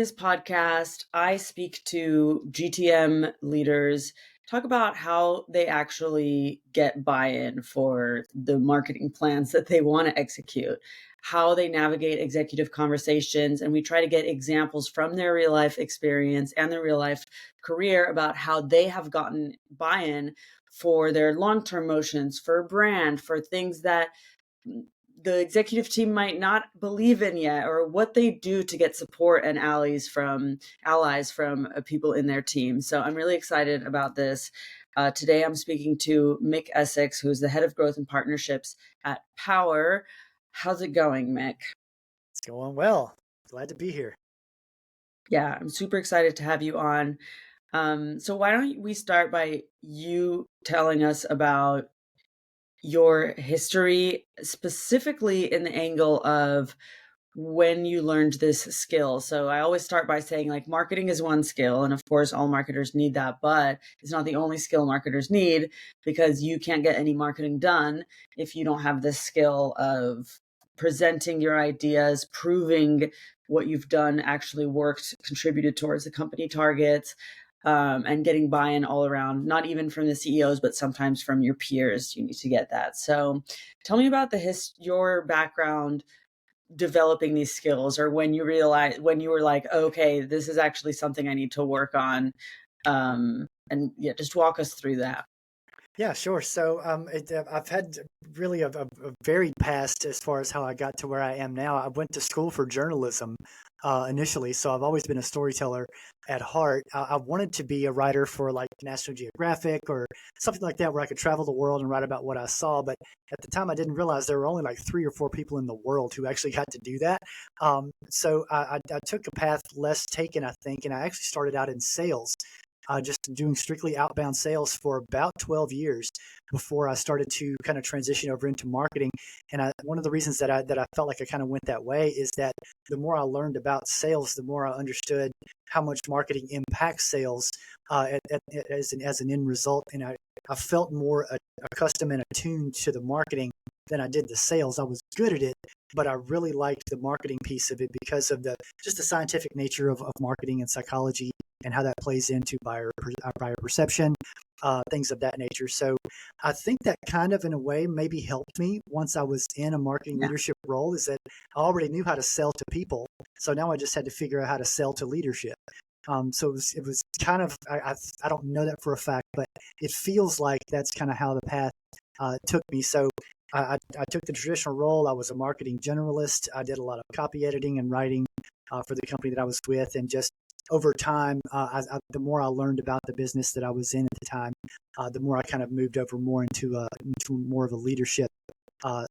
this podcast, I speak to GTM leaders, talk about how they actually get buy-in for the marketing plans that they want to execute, how they navigate executive conversations, and we try to get examples from their real life experience and their real life career about how they have gotten buy-in for their long-term motions, for brand, for things that the executive team might not believe in yet, or what they do to get support and allies from people in their team. So I'm really excited about this. Today I'm speaking to Mick Essex, who's the head of growth and partnerships at POWR. How's it going, Mick? It's going well. Glad to be here. Yeah, I'm super excited to have you on. So why don't we start by you telling us about your history, specifically in the angle of when you learned this skill. So I always start by saying, like, marketing is one skill, and of course all marketers need that, but it's not the only skill marketers need, because you can't get any marketing done if you don't have this skill of presenting your ideas, proving what you've done actually worked, contributed towards the company targets, and getting buy-in all around, not even from the CEOs, but sometimes from your peers. You need to get that. So tell me about your background developing these skills, or when you were like, okay, this is actually something I need to work on. And yeah, just walk us through that. Yeah, sure. So I've had really a varied past as far as how I got to where I am now. I went to school for journalism initially, so I've always been a storyteller at heart. I wanted to be a writer for like National Geographic or something like that, where I could travel the world and write about what I saw. But at the time, I didn't realize there were only like 3 or 4 people in the world who actually got to do that. So I took a path less taken, I think, and I actually started out in sales. Just doing strictly outbound sales for about 12 years before I started to kind of transition over into marketing. And one of the reasons that I felt like I kind of went that way is that the more I learned about sales, the more I understood how much marketing impacts sales as an end result. And I felt more accustomed and attuned to the marketing than I did the sales. I was good at it, but I really liked the marketing piece of it because of just the scientific nature of marketing and psychology, and how that plays into buyer perception, things of that nature. So I think that kind of, in a way, maybe helped me once I was in a marketing leadership role, is that I already knew how to sell to people. So now I just had to figure out how to sell to leadership. So it was kind of, I don't know that for a fact, but it feels like that's kind of how the path took me. So I took the traditional role. I was a marketing generalist. I did a lot of copy editing and writing for the company that I was with, and just over time, the more I learned about the business that I was in at the time, the more I kind of moved over more into more of a leadership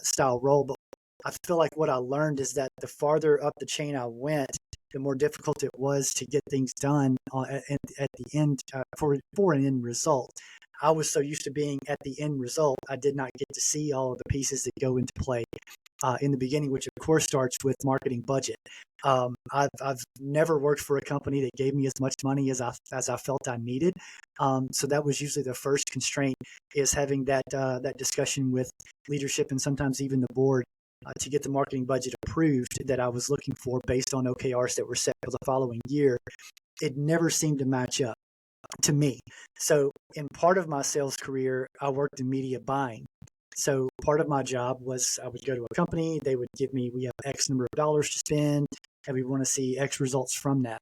style role. But I feel like what I learned is that the farther up the chain I went, the more difficult it was to get things done at the end for an end result. I was so used to being at the end result, I did not get to see all of the pieces that go into play in the beginning, which of course starts with marketing budget. I've never worked for a company that gave me as much money as I felt I needed. So that was usually the first constraint, is having that discussion with leadership and sometimes even the board to get the marketing budget approved that I was looking for based on OKRs that were set for the following year. It never seemed to match up to me. So in part of my sales career, I worked in media buying. So part of my job was I would go to a company, they would give me, we have X number of dollars to spend, and we want to see X results from that.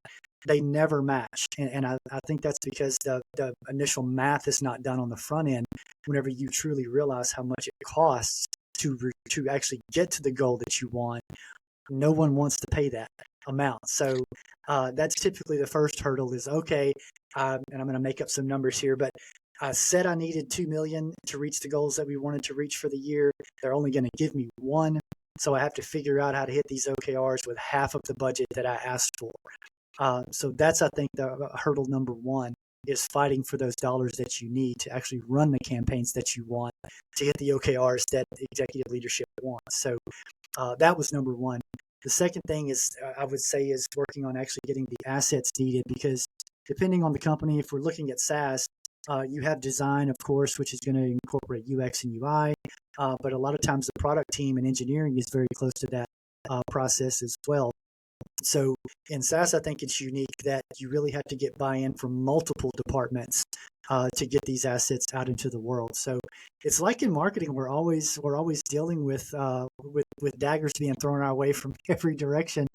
They never match. And I think that's because the initial math is not done on the front end whenever you truly realize how much it costs to actually get to the goal that you want. No one wants to pay that amount. So that's typically the first hurdle is, okay, and I'm going to make up some numbers here, but I said I needed 2 million to reach the goals that we wanted to reach for the year. They're only going to give me 1. So I have to figure out how to hit these OKRs with half of the budget that I asked for. So that's, I think, the hurdle number 1, is fighting for those dollars that you need to actually run the campaigns that you want to hit the OKRs that the executive leadership wants. So that was number 1. The second thing is, I would say, is working on actually getting the assets needed, because depending on the company, if we're looking at SaaS, you have design, of course, which is going to incorporate UX and UI, but a lot of times the product team and engineering is very close to that process as well. So in SaaS, I think it's unique that you really have to get buy-in from multiple departments to get these assets out into the world. So it's like in marketing, we're always dealing with daggers being thrown our way from every direction,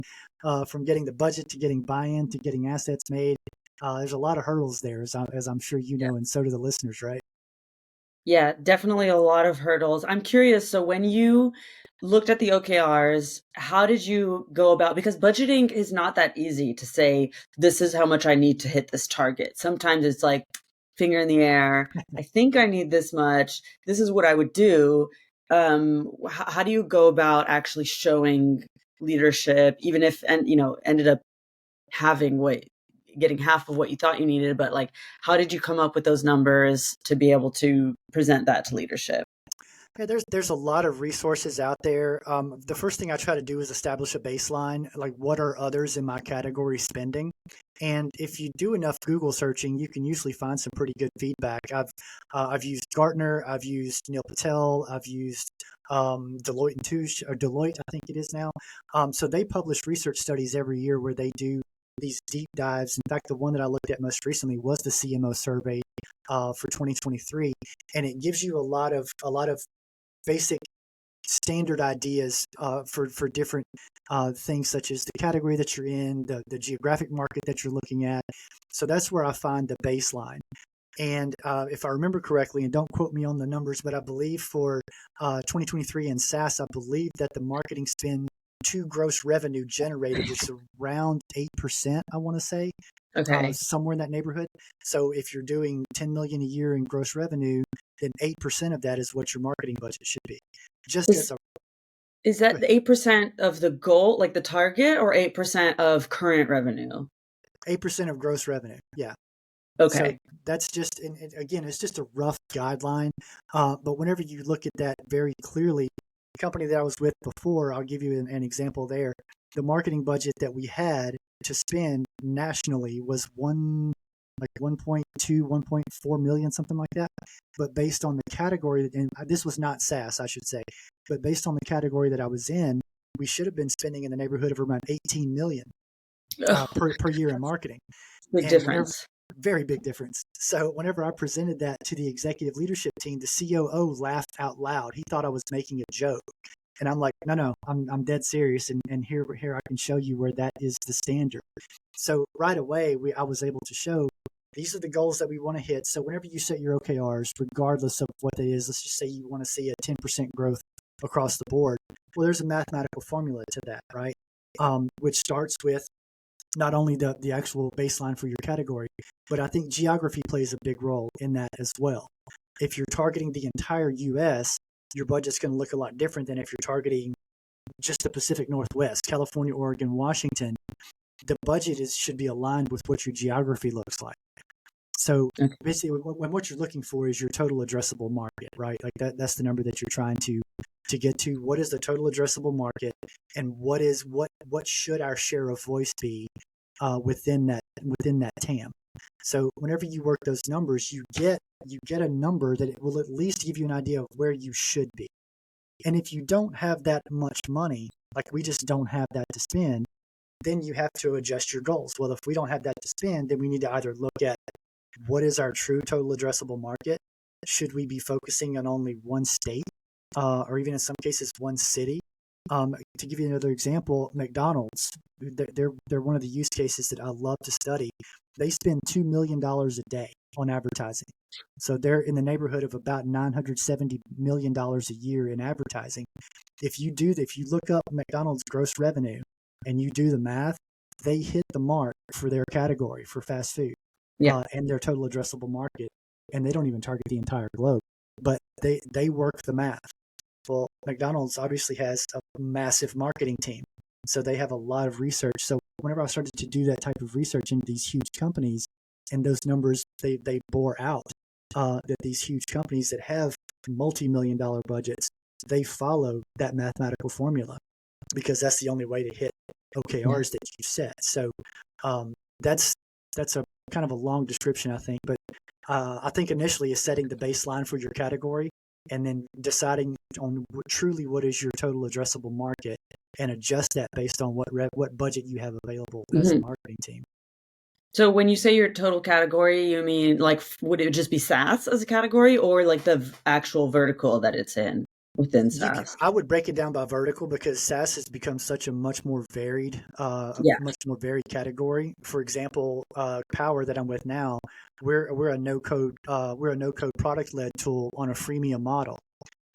from getting the budget to getting buy-in to getting assets made. There's a lot of hurdles there, as I'm sure you know, and so do the listeners, right? Yeah, definitely a lot of hurdles. I'm curious, so when you looked at the OKRs, how did you go about, because budgeting is not that easy to say, this is how much I need to hit this target. Sometimes it's like finger in the air. I think I need this much. This is what I would do. How do you go about actually showing leadership, even if, and ended up having what getting half of what you thought you needed, but like how did you come up with those numbers to be able to present that to leadership? Yeah, there's a lot of resources out there. The first thing I try to do is establish a baseline, like what are others in my category spending, and if you do enough Google searching, you can usually find some pretty good feedback. I've used Gartner, I've used Neil Patel, I've used Deloitte and Touche, or Deloitte, I think it is now. So they publish research studies every year where they do these deep dives. In fact, the one that I looked at most recently was the CMO survey for 2023, and it gives you a lot of basic standard ideas for different things, such as the category that you're in, the geographic market that you're looking at. So that's where I find the baseline. And if I remember correctly, and don't quote me on the numbers, but I believe for 2023 in SaaS, I believe that the marketing spend to gross revenue generated is around 8%, I want to say, Okay. somewhere in that neighborhood. So if you're doing 10 million a year in gross revenue, then 8% of that is what your marketing budget should be. Just as Is a is Go that ahead, the 8% of the goal, like the target, or 8% of current revenue? 8% of gross revenue. Yeah. So Okay. that's just, and again, it's just a rough guideline. But whenever you look at that very clearly, the company that I was with before, I'll give you an example there. The marketing budget that we had to spend nationally was like 1.2, 1.4 million, something like that. But based on the category, and this was not SaaS, I should say, but based on the category that I was in, we should have been spending in the neighborhood of around 18 million Oh, per year in marketing. big And whenever difference. Very big difference. So whenever I presented that to the executive leadership team, the COO laughed out loud. He thought I was making a joke. And I'm like, no, I'm dead serious. And here I can show you where that is the standard. So right away, I was able to show these are the goals that we want to hit. So whenever you set your OKRs, regardless of what that is, let's just say you want to see a 10% growth across the board. Well, there's a mathematical formula to that, right? Which starts with not only the actual baseline for your category, but I think geography plays a big role in that as well. If you're targeting the entire US, your budget's going to look a lot different than if you're targeting just the Pacific Northwest, California, Oregon, Washington. The budget should be aligned with what your geography looks like. So Okay. basically, when what you're looking for is your total addressable market, right? Like that's the number that you're trying to get to. What is the total addressable market, and what should our share of voice be within that TAM? So whenever you work those numbers, you get a number that it will at least give you an idea of where you should be. And if you don't have that much money, like we just don't have that to spend, then you have to adjust your goals. Well, if we don't have that to spend, then we need to either look at what is our true total addressable market? Should we be focusing on only one state, or even in some cases one city? To give you another example, McDonald's, they're one of the use cases that I love to study. They spend $2 million a day on advertising, so they're in the neighborhood of about $970 million a year in advertising. If you look up McDonald's gross revenue and you do the math, they hit the mark for their category for fast food Yeah. and their total addressable market, and they don't even target the entire globe, but they work the math. Well, McDonald's obviously has a massive marketing team, so they have a lot of research. So whenever I started to do that type of research into these huge companies, and those numbers they bore out that these huge companies that have multi-million-dollar budgets, they follow that mathematical formula because that's the only way to hit Yeah. OKRs that you set. So um, that's that's a kind of a long description, I think, but I think initially is setting the baseline for your category and then deciding on truly what is your total addressable market, and adjust that based on what budget you have available as a Mhm. marketing team. So when you say your total category, you mean like, would it just be SaaS as a category, or like the actual vertical that it's in within SaaS? I would break it down by vertical because SaaS has become such a much more varied, Yeah. category. For example, POWR that I'm with now, we're a no code product led tool on a freemium model.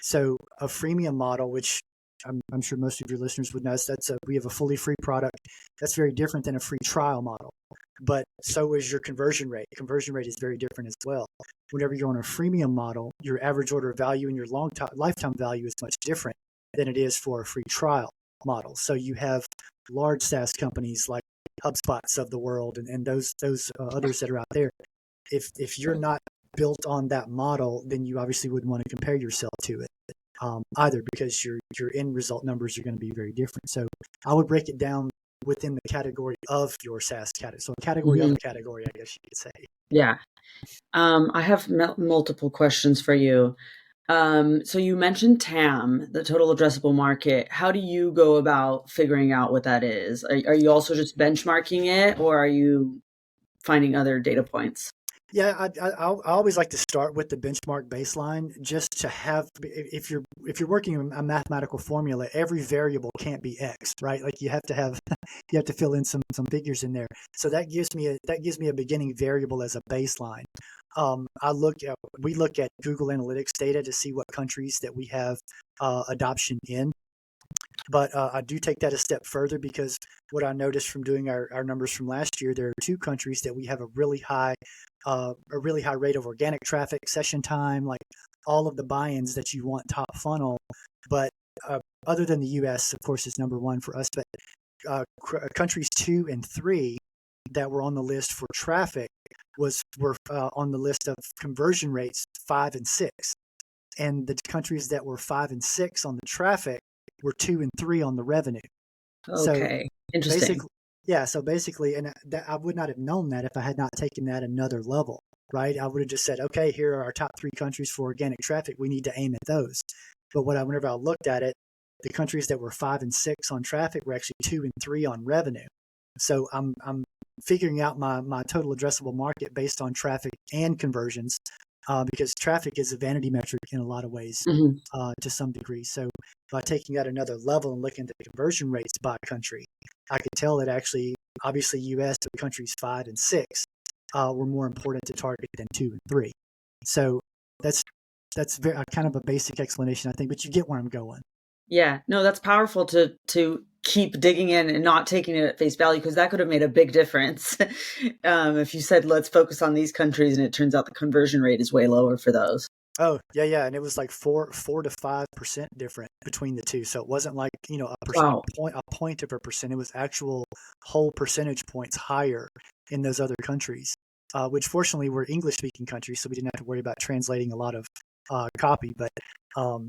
So a freemium model, which I'm sure most of your listeners would know, we have a fully free product. That's very different than a free trial model. But so is your conversion rate. Conversion rate is very different as well. Whenever you're on a freemium model, your average order value and your lifetime value is much different than it is for a free trial model. So you have large SaaS companies like HubSpots of the world and those others that are out there. If you're not built on that model, then you obviously wouldn't want to compare yourself to it either, because your end result numbers are going to be very different. So I would break it down within the category of your SaaS category. So a category of Mhm. a category, I guess you could say. Yeah. I have multiple questions for you. So you mentioned TAM, the total addressable market. How do you go about figuring out what that is? Are you also just benchmarking it, or are you finding other data points? Yeah, I always like to start with the benchmark baseline, just to have, if you're working a mathematical formula, every variable can't be X, right? Like you have to have you have to fill in some figures in there. So that gives me a beginning variable as a baseline. We look at Google Analytics data to see what countries that we have adoption in. But I do take that a step further, because what I noticed from doing our numbers from last year, there are two countries that we have a really high rate of organic traffic, session time, like all of the buy-ins that you want top funnel. But other than the U.S., of course, is number one for us. But countries 2 and 3 that were on the list for traffic were on the list of conversion rates 5 and 6, and the countries that were 5 and 6 on the traffic were 2 and 3 on the revenue. So Okay, interesting. basically, yeah. So basically, and I would not have known that if I had not taken that another level, right? I would have just said, okay, here are our top 3 countries for organic traffic. We need to aim at those. But whenever I looked at it, the countries that were 5 and 6 on traffic were actually 2 and 3 on revenue. So I'm figuring out my total addressable market based on traffic and conversions, because traffic is a vanity metric in a lot of ways, Mhm. to some degree. So by taking that another level and looking at the conversion rates by country, I could tell that actually, obviously, U.S. countries 5 and 6 were more important to target than 2 and 3. So that's very kind of a basic explanation, I think, but you get where I'm going. Yeah, no, that's powerful to keep digging in and not taking it at face value, because that could have made a big difference. If you said, let's focus on these countries, and it turns out the conversion rate is way lower for those. Oh, yeah, yeah, and it was like 4 to 5% different between the two. So it wasn't like, Wow. a point of a percent. It was actual whole percentage points higher in those other countries, which fortunately were English speaking countries, so we didn't have to worry about translating a lot of copy. But um,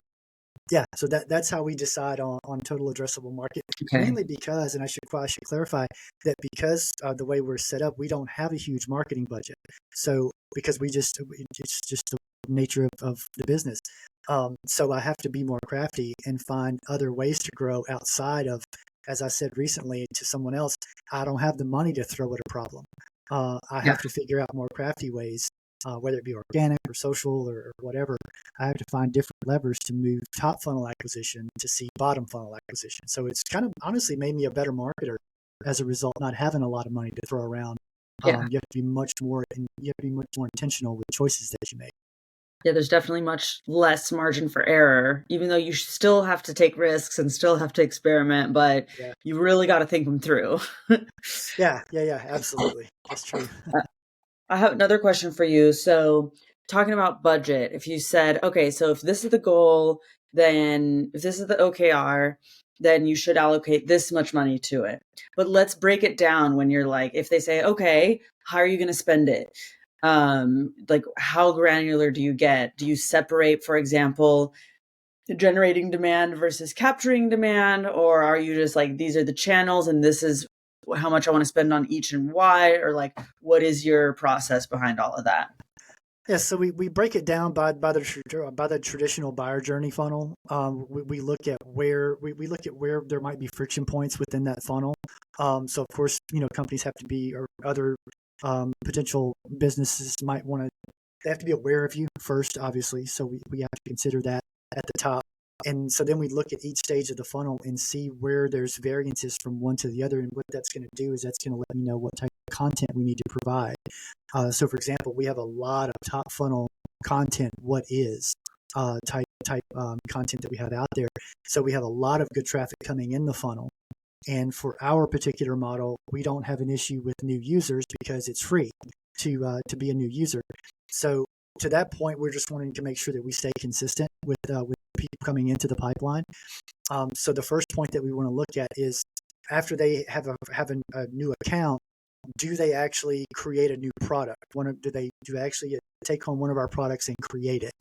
yeah, so that's how we decide on total addressable market. Okay. Mainly because, and I should clarify that, because the way we're set up, we don't have a huge marketing budget. So because it's just the nature of the business. So I have to be more crafty and find other ways to grow outside of, as I said recently to someone else, I don't have the money to throw at a problem. I Yeah. have to figure out more crafty ways, whether it be organic or social or whatever. I have to find different levers to move top funnel acquisition to see bottom funnel acquisition. So it's kind of honestly made me a better marketer as a result, not having a lot of money to throw around. Yeah. You have to be much more intentional with choices that you make. Yeah, there's definitely much less margin for error, even though you still have to take risks and still have to experiment, but Yeah. you really got to think them through. Yeah. Yeah. Yeah. Absolutely. That's true. I have another question for you. So, talking about budget, if you said, okay, so if this is the goal, then if this is the OKR, then you should allocate this much money to it. But let's break it down when you're like, if they say, okay, how are you going to spend it? Like, how granular do you get? Do you separate, for example, generating demand versus capturing demand? Or are you just like, these are the channels and this is how much I want to spend on each and why? Or like, what is your process behind all of that? Yeah, so we break it down by the traditional buyer journey funnel. We look at we look at where there might be friction points within that funnel. So of course, companies have to be, or other potential businesses might want to, they have to be aware of you first, obviously. So we have to consider that at the top. And so then we look at each stage of the funnel and see where there's variances from one to the other. And what that's going to do is that's going to let me know what type of content we need to provide. So, for example, we have a lot of top funnel content. What is type content that we have out there? So we have a lot of good traffic coming in the funnel. And for our particular model, we don't have an issue with new users because it's free to be a new user. So to that point, we're just wanting to make sure that we stay consistent with people coming into the pipeline. So the first point that we want to look at is, after they have a new account, do they actually create a new product? Do they actually take home one of our products and create it?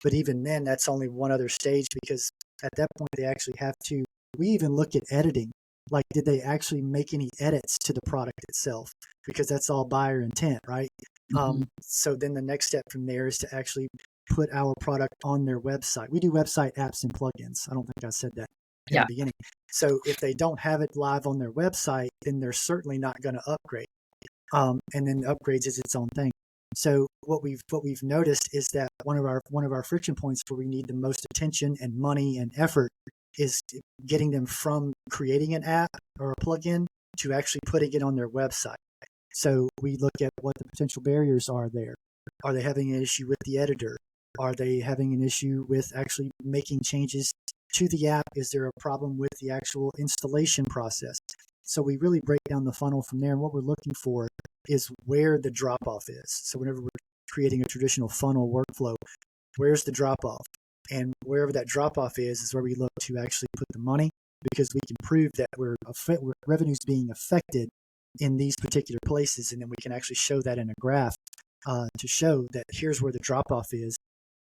But even then, that's only one other stage, because at that point they actually have to. We even look at editing. Like, did they actually make any edits to the product itself? Because that's all buyer intent, right? Mhm. So then the next step from there is to actually put our product on their website. We do website apps and plugins. I don't think I said that in the Yeah. beginning. So if they don't have it live on their website, then they're certainly not going to upgrade. And then upgrades is its own thing. So what we've noticed is that one of our friction points where we need the most attention and money and effort is getting them from creating an app or a plugin to actually putting it on their website. So we look at what the potential barriers are there. Are they having an issue with the editor? Are they having an issue with actually making changes to the app? Is there a problem with the actual installation process? So we really break down the funnel from there. And what we're looking for is where the drop off is. So whenever we're creating a traditional funnel workflow, where's the drop off? And wherever that drop off is where we look to actually put the money, because we can prove that revenue's being affected in these particular places. And then we can actually show that in a graph to show that here's where the drop off is.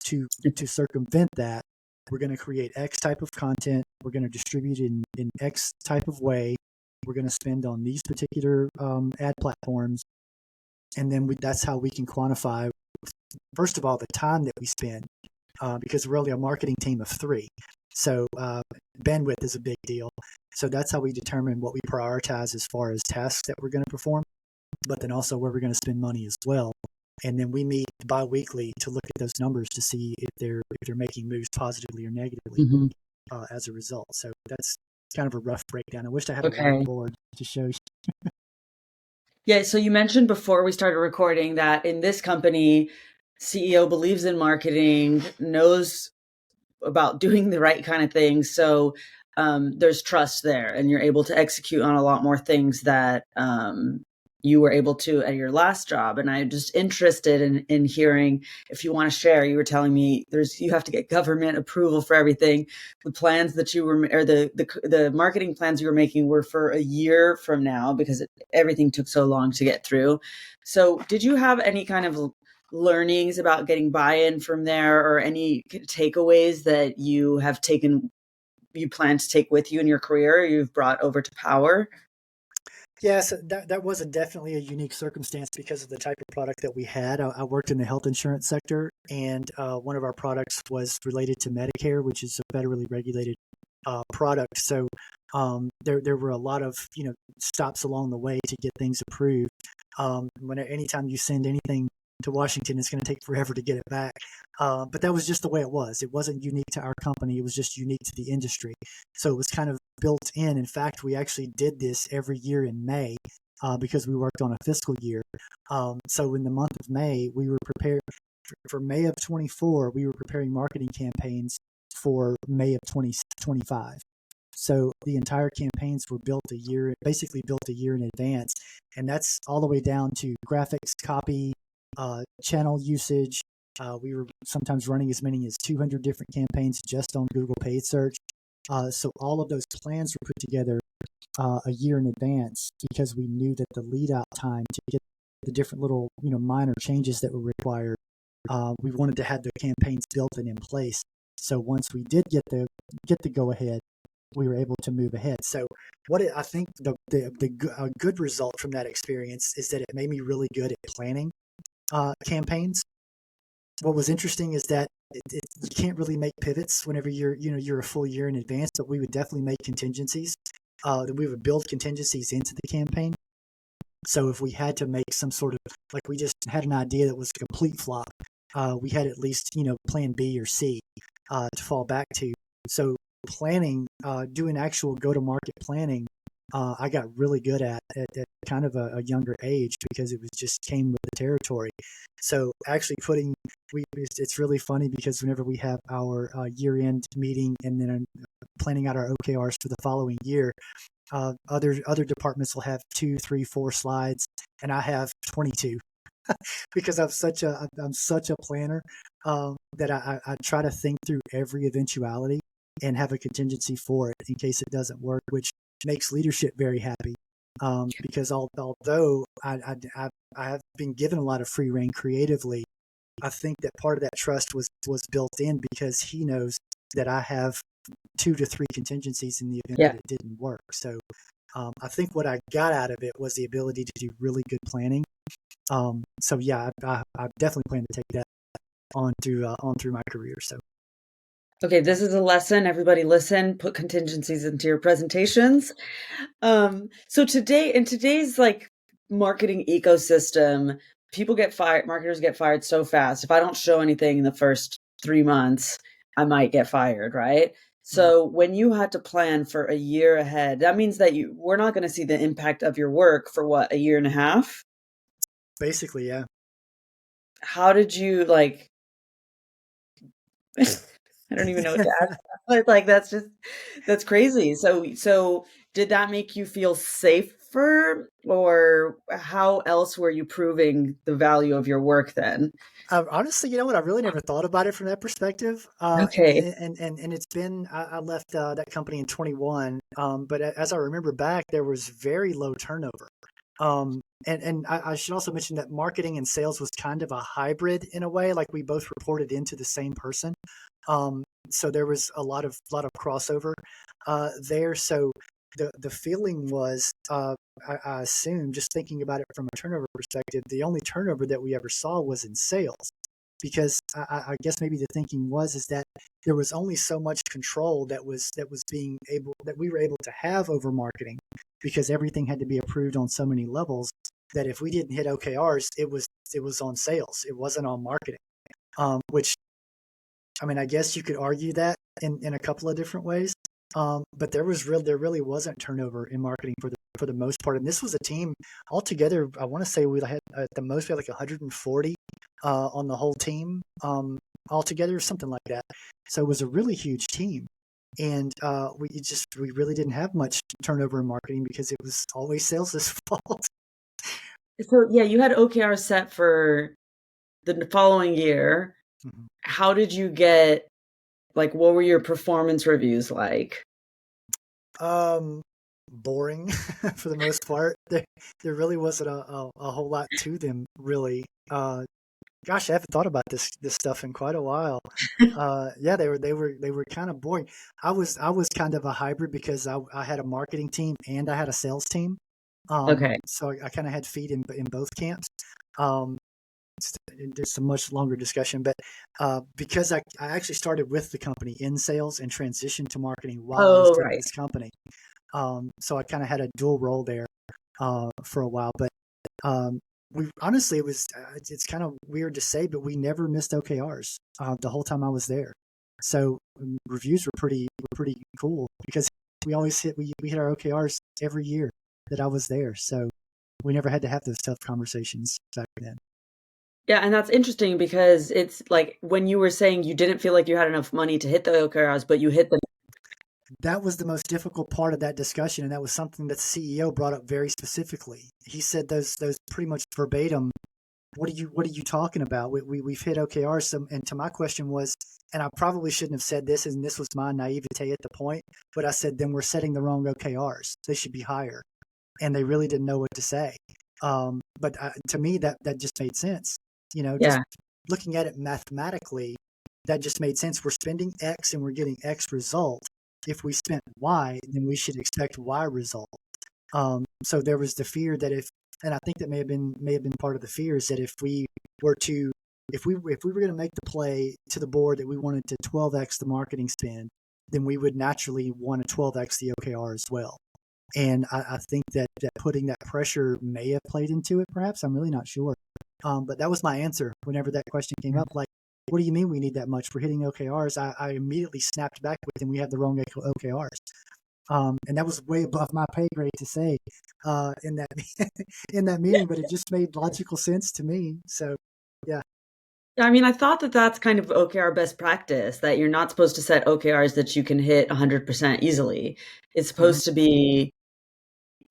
To circumvent that, we're going to create X type of content. We're going to distribute it in X type of way. We're going to spend on these particular ad platforms. And then that's how we can quantify, first of all, the time that we spend, because we're only a marketing team of 3. So bandwidth is a big deal. So that's how we determine what we prioritize as far as tasks that we're going to perform, but then also where we're going to spend money as well. And then we meet bi-weekly to look at those numbers to see if they're making moves positively or negatively Mhm. as a result. So that's kind of a rough breakdown. I wish I had a Okay. whiteboard to show you. Yeah, so you mentioned before we started recording that in this company, CEO believes in marketing, knows about doing the right kind of things. So there's trust there, and you're able to execute on a lot more things that you were able to at your last job. And I'm just interested in hearing if you want to share. You were telling me you have to get government approval for everything. The plans that you were, or the marketing plans you were making were for a year from now because everything took so long to get through. So did you have any kind of learnings about getting buy-in from there, or any takeaways that you plan to take with you in your career, or you've brought over to POWR? Yes, that was definitely a unique circumstance because of the type of product that we had. I worked in the health insurance sector, and one of our products was related to Medicare, which is a federally regulated product. So there were a lot of stops along the way to get things approved. Anytime you send anything to Washington, it's going to take forever to get it back. But that was just the way it was. It wasn't unique to our company. It was just unique to the industry. So it was kind of built in. In fact, we actually did this every year in May because we worked on a fiscal year. So in the month of May, we were prepared for May of 24. We were preparing marketing campaigns for May of 2025. So the entire campaigns were basically built a year in advance. And that's all the way down to graphics, copy, channel usage. We were sometimes running as many as 200 different campaigns just on Google paid search. So all of those plans were put together a year in advance because we knew that the lead out time to get the different little minor changes that were required, we wanted to have the campaigns built and in place. So once we did get the go ahead, we were able to move ahead. So I think a good result from that experience is that it made me really good at planning campaigns. what was interesting is that you can't really make pivots whenever you're a full year in advance, but we would definitely make contingencies. That we would build contingencies into the campaign. So if we had to make some sort of, like we just had an idea that was a complete flop, we had at least, plan B or C to fall back to. So planning, doing actual go-to-market planning, I got really good at kind of a younger age because it was just came with the territory. So actually it's really funny because whenever we have our year-end meeting and then planning out our OKRs for the following year, other departments will have 2, 3, 4 slides, and I have 22 because I'm such a planner that I try to think through every eventuality and have a contingency for it in case it doesn't work, which makes leadership very happy. Because although I have been given a lot of free rein creatively, I think that part of that trust was built in because he knows that I have 2 to 3 contingencies in the event Yeah. that it didn't work. So I think what I got out of it was the ability to do really good planning. So yeah, I definitely plan to take that on through my career. So Okay, this is a lesson. Everybody listen, put contingencies into your presentations. So today, in today's like marketing ecosystem, people get fired, marketers get fired so fast. If I don't show anything in the first 3 months, I might get fired, right? mhm. So when you had to plan for a year ahead, that means that we're not going to see the impact of your work for what, a year and a half? Basically, yeah. How did you like I don't even know what to ask. But like that's crazy. So did that make you feel safer, or how else were you proving the value of your work then? Honestly, you know what? I really never thought about it from that perspective. Okay. And it's been I left that company in 21. But as I remember back, there was very low turnover. And I should also mention that marketing and sales was kind of a hybrid in a way, like we both reported into the same person. So there was a lot of crossover there. So the feeling was, I assume, just thinking about it from a turnover perspective, the only turnover that we ever saw was in sales, because I guess maybe the thinking was is that there was only so much control that we were able to have over marketing, because everything had to be approved on so many levels that if we didn't hit OKRs, it was on sales, it wasn't on marketing. Which, I mean, I guess you could argue that in a couple of different ways. But there really wasn't turnover in marketing for the most part. And this was a team altogether. I want to say we had at the most we had like 140 on the whole team altogether, something like that. So it was a really huge team. And we really didn't have much turnover in marketing because it was always sales' fault. So yeah, you had OKR set for the following year. Mhm. How did you get, like, what were your performance reviews like? Um, Boring for the most part. There really wasn't a whole lot to them, really. Gosh, I haven't thought about this stuff in quite a while. Yeah, they were kind of boring. I was kind of a hybrid because I had a marketing team and I had a sales team. Okay. So I kind of had feet in both camps. Um, there's a much longer discussion, but because I actually started with the company in sales and transitioned to marketing while I was Oh, with right. this company. So I kind of had a dual role there for a while. But um, we honestly, it's kind of weird to say, but we never missed OKRs the whole time I was there. So reviews were pretty cool because we hit our OKRs every year that I was there. So we never had to have those tough conversations back then. Yeah, and that's interesting because it's like when you were saying you didn't feel like you had enough money to hit the OKRs, but you hit them. That was the most difficult part of that discussion, and that was something that the CEO brought up very specifically. He said those pretty much verbatim. What are you talking about? We've hit OKRs. And to my question was, and I probably shouldn't have said this, and this was my naivete at the point, but I said then we're setting the wrong OKRs. They should be higher, and they really didn't know what to say. But to me, that just made sense. Just Yeah. looking at it mathematically, that just made sense. We're spending X and we're getting X result. If we spent Y, then we should expect Y result. So there was the fear that if, and I think that may have been part of the fear, is that if we were to if we were going to make the play to the board that we wanted to 12x the marketing spend, then we would naturally want to 12x the OKR as well. And I think that putting that pressure may have played into it, perhaps. I'm really not sure. But that was my answer whenever that question came up. Like, what do you mean we need that much? We're hitting OKRs. I immediately snapped back with, and we have the wrong OKRs. And that was way above my pay grade to say in that in that meeting, but it just made logical sense to me. So, yeah. I mean, I thought that that's kind of OKR best practice, that you're not supposed to set OKRs that you can hit 100% easily. It's supposed to be,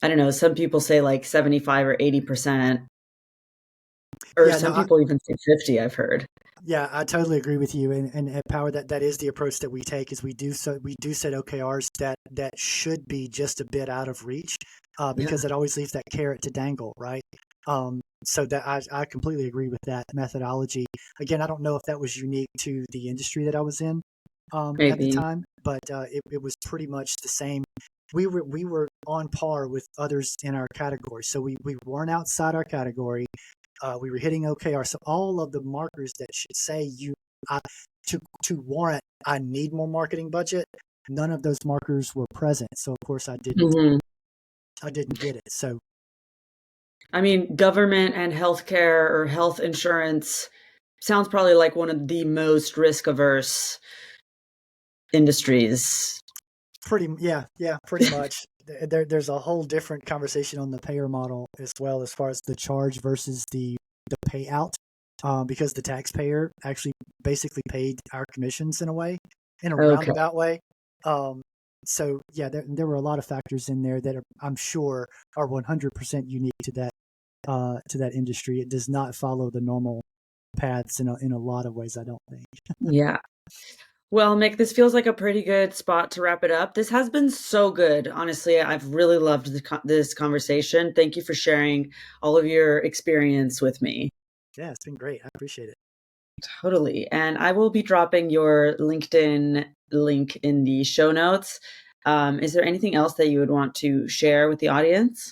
I don't know, some people say like 75 or 80%, or Yeah, some no, people even say 50, I've heard. yeah, I totally agree with you. And at Power, that is the approach that we take. Is we do set OKRs that should be just a bit out of reach, Yeah. because it always leaves that carrot to dangle, right? So that I completely agree with that methodology. Again, I don't know if that was unique to the industry that I was in at the Maybe. time, but it was pretty much the same. We were on par with others in our category, so we weren't outside our category. We were hitting OKR. So all of the markers that should say to warrant I need more marketing budget, none of those markers were present. So of course Mhm. I didn't get it. So I mean, government and healthcare or health insurance sounds probably like one of the most risk averse industries. pretty much. There's a whole different conversation on the payer model as well, as far as the charge versus the payout, because the taxpayer actually basically paid our commissions in a way, in a Okay. roundabout way. Um, so yeah, there were a lot of factors in there that I'm sure are 100% unique to that industry. It does not follow the normal paths in a lot of ways, I don't think. Yeah. Well, Mick, this feels like a pretty good spot to wrap it up. This has been so good. Honestly, I've really loved this conversation. Thank you for sharing all of your experience with me. Yeah, it's been great. I appreciate it. Totally. And I will be dropping your LinkedIn link in the show notes. Is there anything else that you would want to share with the audience?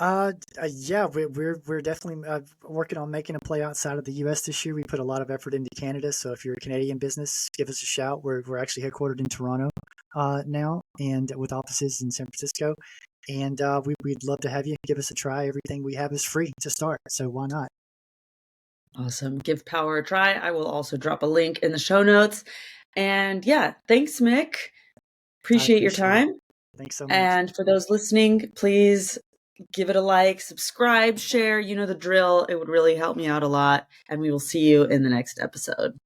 Yeah, we're definitely working on making a play outside of the U.S. this year. We put a lot of effort into Canada, so if you're a Canadian business, give us a shout. We're actually headquartered in Toronto now, and with offices in San Francisco. And we'd love to have you. Give us a try. Everything we have is free to start, so why not? Awesome. Give POWR a try. I will also drop a link in the show notes. And yeah, thanks, Mick. I Appreciate your appreciate it. time. Thanks so much. And for those listening, please give it a like, subscribe, share. You know the drill. It would really help me out a lot. And we will see you in the next episode.